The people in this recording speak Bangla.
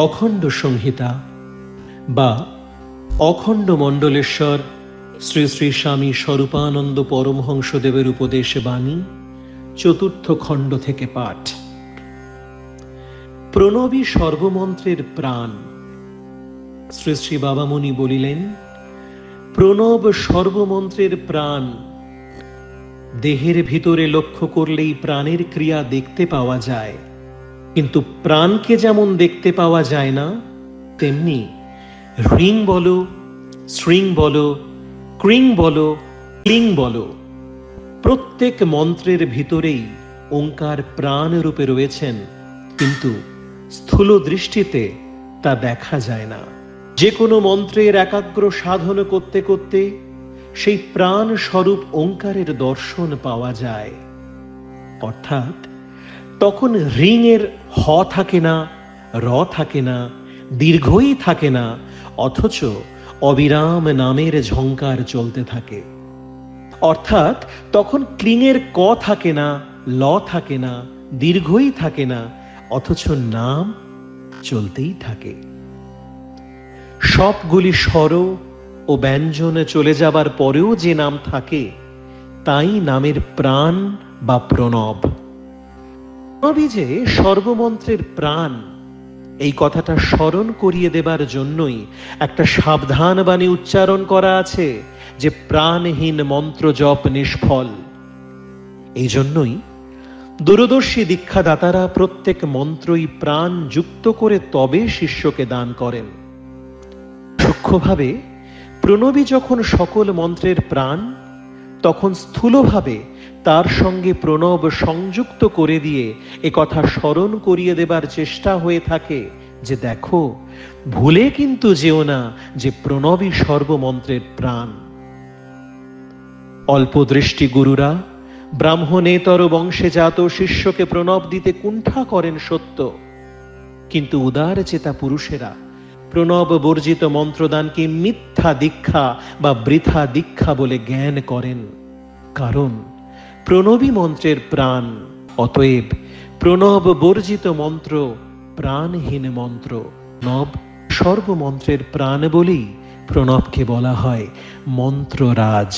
অখণ্ড সংহিতা বা অখণ্ড মণ্ডলেশ্বর শ্রী শ্রী স্বামী স্বরূপানন্দ পরমহংসদেবের উপদেশ বাণী, চতুর্থ খণ্ড থেকে পাঠ। প্রণবী সর্বমন্ত্রের প্রাণ। শ্রী শ্রী বাবামুনি বলিলেন, প্রণব সর্বমন্ত্রের প্রাণ। দেহের ভিতরে লক্ষ্য করলেই প্রাণের ক্রিয়া দেখতে পাওয়া যায়, কিন্তু প্রাণকে যেমন দেখতে পাওয়া যায় না, তেমনি হ্রিং বলো, শ্রিং বলো, ক্রিং বলো, ক্লিং বলো, প্রত্যেক মন্ত্রের ভিতরেই ওঙ্কার প্রাণ রূপে রয়েছেন, কিন্তু স্থূল দৃষ্টিতে তা দেখা যায় না। যে কোনো মন্ত্রের একাগ্র সাধন করতে করতে সেই প্রাণ স্বরূপ ওঙ্কারের দর্শন পাওয়া যায়। অর্থাৎ তখন হ্রিং এর হ থাকে না, র থাকে না, দীর্ঘই থাকে না, অথচ অবিরাম নামের ঝঙ্কার চলতে থাকে। অর্থাৎ তখন ক্লিং এর ক থাকে না, ল থাকে না, দীর্ঘই থাকে না, অথচ নাম চলতেই থাকে। সবগুলি স্বর ও ব্যঞ্জনে চলে যাবার পরেও যে নাম থাকে, তাই নামের প্রাণ বা প্রণব। প্রণবই যে সর্বমন্ত্রের প্রাণ, এই কথাটা স্মরণ করিয়ে দেবার জন্যই একটা সাবধান বাণী উচ্চারণ করা আছে যে প্রাণহীন মন্ত্র জপ নিষ্ফল। এই জন্যই দূরদর্শী দীক্ষাদাতারা প্রত্যেক মন্ত্রই প্রাণ যুক্ত করে তবে শিষ্যকে দান করেন। সূক্ষ্মভাবে প্রণবী যখন সকল মন্ত্রের প্রাণ, তখন স্থূলভাবে তার সঙ্গে প্রণব সংযুক্ত করে দিয়ে একথা স্মরণ করিয়ে দেবার চেষ্টা হয়ে থাকে যে দেখো, ভুলে কিন্তু যেও না যে প্রণবী সর্বমন্ত্রের প্রাণ। অল্পদৃষ্টি গুরুরা ব্রাহ্মণেতর বংশে জাত শিষ্যকে প্রণব দিতে কুণ্ঠা করেন সত্য, কিন্তু উদার চেতা পুরুষেরা প্রণব বর্জিত মন্ত্রদানকে মিথ্যা দীক্ষা বা বৃথা দীক্ষা বলে জ্ঞান করেন। কারণ প্রণবী মন্ত্রের প্রাণ, অতএব প্রণব বর্জিত মন্ত্র প্রাণহীন মন্ত্র। প্রণব সর্বমন্ত্রের প্রাণ বলেই প্রণবকে বলা হয় মন্ত্ররাজ।